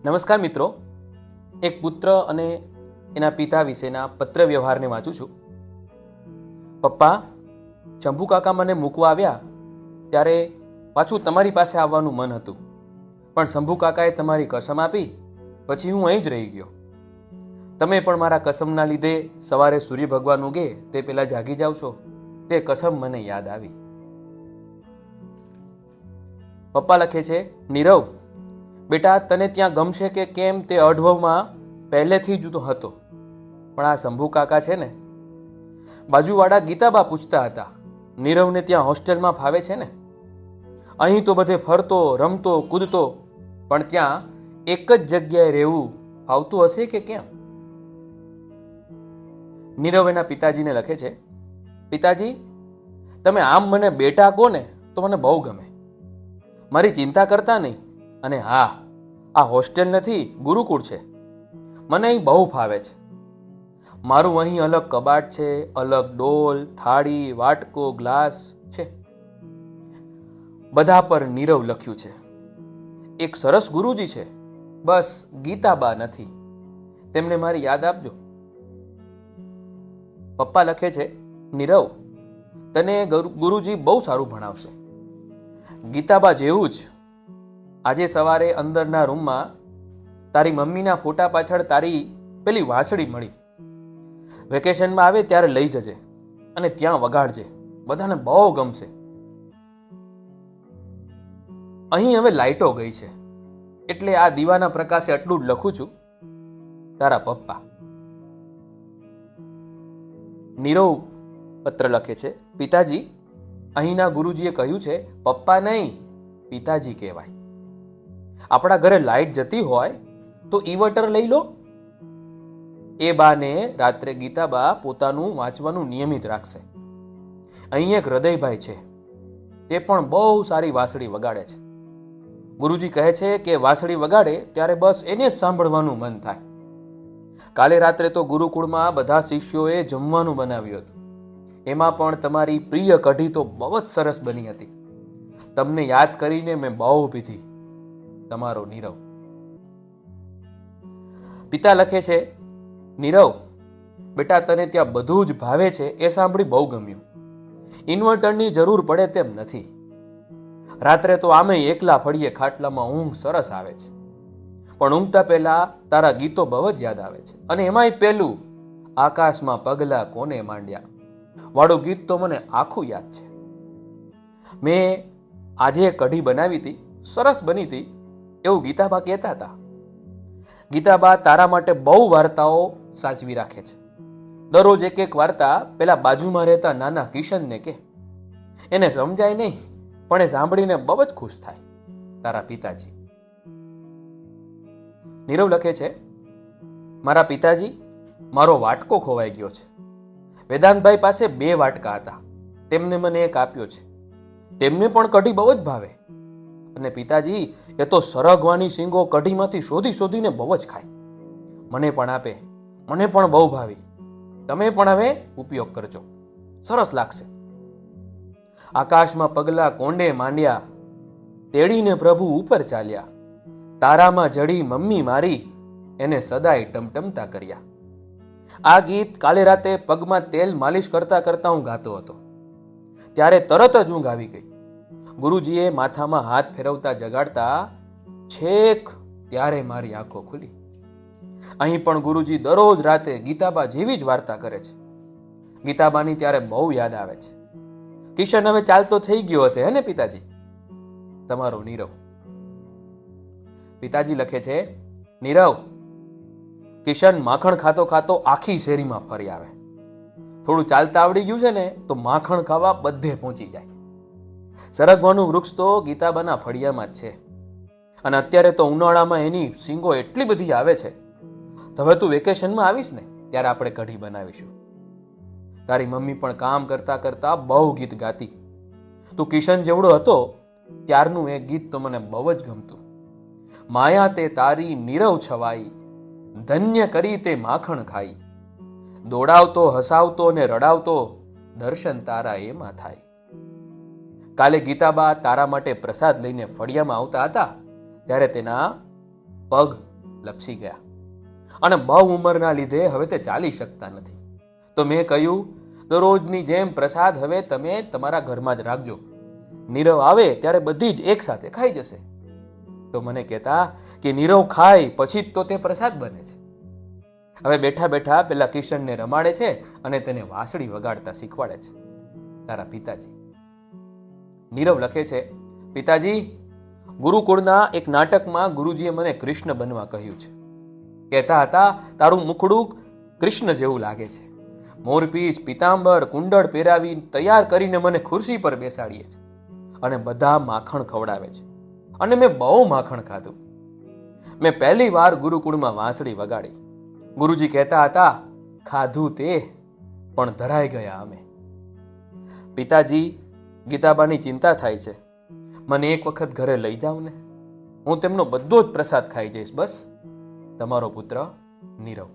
નમસ્કાર મિત્રો, એક પુત્ર અને એના પિતા વિશેના પત્ર વ્યવહારને વાંચું છું. પપ્પા, શંભુ કાકા મને મૂકવા આવ્યા ત્યારે પાછું તમારી પાસે આવવાનું મન હતું, પણ શંભુ કાકાએ તમારી કસમ આપી પછી હું અહીં જ રહી ગયો. તમે પણ મારા કસમના લીધે સવારે સૂર્ય ભગવાન ઉગે તે પહેલા જાગી જાવ છો, તે કસમ મને યાદ આવી. પપ્પા લખે છે, નીરવ બેટા, તને ત્યાં ગમશે કે કેમ તે અઢવમાં પહેલેથી જ તો હતો, પણ આ શંભુ કાકા છે ને. બાજુવાળા ગીતાબા પૂછતા હતા, નીરવને ત્યાં હોસ્ટેલમાં ફાવે છે ને? અહીં તો બધે ફરતો રમતો કૂદતો, પણ ત્યાં એક જ જગ્યાએ રહેવું ફાવતું હશે કે કેમ? નીરવ એના પિતાજીને લખે છે, પિતાજી, તમે આમ મને બેટા કહો ને તો મને બહુ ગમે. મારી ચિંતા કરતા નહીં. અને હા, આ હોસ્ટેલ નથી, ગુરુકુળ છે. મને અહીં બહુ ફાવે છે. મારું અહીં અલગ કબાટ છે, અલગ ડોલ, થાળી, વાટકો, ગ્લાસ છે. બધા પર નીરવ લખ્યું છે. એક સરસ ગુરુજી છે, બસ ગીતાબા નથી. તેમને મારી યાદ આપજો. પપ્પા લખે છે, નીરવ, તને ગુરુજી બહુ સારું ભણાવશે, ગીતાબા જેવું જ. આજે સવારે અંદરના રૂમમાં તારી મમ્મીના ફોટા પાછળ તારી પેલી વાંસળી મળી. વેકેશનમાં આવે ત્યારે લઈ જજે અને ત્યાં વગાડજે, બધાને બહુ ગમશે. અહીં હવે લાઈટો ગઈ છે એટલે આ દીવાના પ્રકાશે આટલું જ લખું છું. તારા પપ્પા. નીરવ પત્ર લખે છે, પિતાજી, અહીંના ગુરુજીએ કહ્યું છે પપ્પા નહીં પિતાજી કહેવાય. આપણા ઘરે લાઈટ જતી હોય તો ઇન્વર્ટર લઈ લો. એ બાને રાત્રે ગીતાબા પોતાનું વાંચવાનું નિયમિત રાખશે. અહીં એક હૃદયભાઈ છે, તે પણ બહુ સારી વાંસળી વગાડે છે. ગુરુજી કહે છે કે વાંસળી વગાડે ત્યારે બસ એને જ સાંભળવાનું મન થાય. કાલે રાત્રે તો ગુરુકુળમાં બધા શિષ્યોએ જમવાનું બનાવ્યું હતું. એમાં પણ તમારી પ્રિય કઢી તો બહુ જ સરસ બની હતી. તમને યાદ કરીને મેં બહુ પીધી. તમારો નીરવ. પિતા લખે છે, નીરવ બેટા, તને ત્યાં બધું જ ભાવે છે એ સાંભળી બહુ ગમ્યું. ઇન્વર્ટરની જરૂર પડે તેમ નથી. રાત્રે તો આમે એકલા ફળીએ ખાટલામાં ઊંઘ સરસ આવે છે, પણ ઊંઘતા પહેલા તારા ગીતો બહુ જ યાદ આવે છે. અને એમાંય પેલું આકાશમાં પગલા કોને માંડ્યા વાળું ગીત તો મને આખું યાદ છે. મેં આજે કઢી બનાવી હતી, સરસ બની હતી એવું ગીતાબા કહેતા હતા. ગીતાબા તારા માટે બહુ વાર્તાઓ સાચવી રાખે છે. દરરોજ એક એક વાર્તા પેલા બાજુમાં રહેતા નાના કિશનને કે. એને સમજાય નહીં, પણ એ સાંભળીને બહુ જ ખુશ થાય. તારા પિતાજી. નીરવ લખે છે, મારા પિતાજી, મારો વાટકો ખોવાઈ ગયો છે. વેદાંતભાઈ પાસે 2 વાટકા હતા, તેમને મને એક આપ્યો છે. તેમને પણ કઢી બહુ જ ભાવે. અને પિતાજી, એ તો સરગવાની શીંગો કઢીમાંથી શોધી શોધીને બહુ જ ખાય. મને પણ આપે, મને પણ બહુ ભાવી. તમે પણ હવે ઉપયોગ કરજો, સરસ લાગશે. આકાશમાં પગલા કોંડે માંડ્યા, તેડીને પ્રભુ ઉપર ચાલ્યા. તારામાં જડી મમ્મી મારી, એને સદાય ટમટમતા કર્યા. આ ગીત કાલે રાતે પગમાં તેલ માલિશ કરતા કરતા હું ગાતો હતો. ત્યારે તરત જ ઊંઘ આવી ગઈ. ગુરુજીએ માથામાં હાથ ફેરવતા જગાડતા છેક ત્યારે મારી આંખો ખુલી. અહીં પણ ગુરુજી દરરોજ રાતે ગીતાબા જેવી જ વાર્તા કરે છે. ગીતાબાની ત્યારે બહુ યાદ આવે છે. કિશન હવે ચાલતો થઈ ગયો હશે હે ને પિતાજી? તમારો નીરવ. પિતાજી લખે છે, નીરવ, કિશન માખણ ખાતો ખાતો આખી શેરીમાં ફરી આવે. થોડું ચાલતા આવડી ગયું છે ને તો માખણ ખાવા બધે પહોંચી જાય. સરગવાનું વૃક્ષ તો ગીતાબાના ફળિયામાં જ છે. અને અત્યારે તો ઉનાળામાં એની શીંગો એટલી બધી આવે છે. તો હવે તું વેકેશનમાં આવીશ ને ત્યારે આપણે કઢી બનાવીશું. તારી મમ્મી પણ કામ કરતા કરતા બહુ ગીત ગાતી. તું કિશન જેવડો હતો ત્યારનું એક ગીત તો મને બહુ જ ગમતું. માયા તે તારી નીરવ છવાઈ, ધન્ય કરી તે માખણ ખાઈ. દોડાવતો હસાવતો ને રડાવતો, દર્શન તારા એમાં થાય. કાલે ગીતાબા તારા માટે પ્રસાદ લઈને ફળિયામાં આવતા હતા ત્યારે તેના પગ લપસી ગયા અને બહુ ઉંમરના લીધે હવે તે ચાલી શકતા નથી. તો મેં કહ્યું, દરરોજની જેમ પ્રસાદ હવે તમે તમારા ઘરમાં જ રાખજો. નીરવ આવે ત્યારે બધી જ એક સાથે ખાઈ જશે. તો મને કહેતા કે નીરવ ખાય પછી જ તો તે પ્રસાદ બને છે. હવે બેઠા બેઠા પેલા કિશનને રમાડે છે અને તેને વાંસળી વગાડતા શીખવાડે છે. તારા પિતાજી. નીરવ લખે છે, પિતાજી, ગુરુકુળના એક નાટકમાં ગુરુજીએ મને કૃષ્ણ બનવા કહ્યું છે. કહેતા હતા, તારું મુખડું કૃષ્ણ જેવું લાગે છે. મોરપીંછ, પિતાંબર, કુંડળ પહેરાવી તૈયાર કરીને મને ખુરશી પર બેસાડીએ છે અને બધા માખણ ખવડાવે છે. અને મેં બહુ માખણ ખાધું. મેં પહેલી વાર ગુરુકુળમાં વાંસળી વગાડી. ગુરુજી કહેતા હતા, ખાધું તે પણ ધરાઈ ગયા અમે. પિતાજી, ગીતાબાની ચિંતા થાય છે. મને એક વખત ઘરે લઈ જાવ ને. હું તેમનો બધો જ પ્રસાદ ખાઈ જઈશ. બસ. તમારો પુત્ર નીરવ.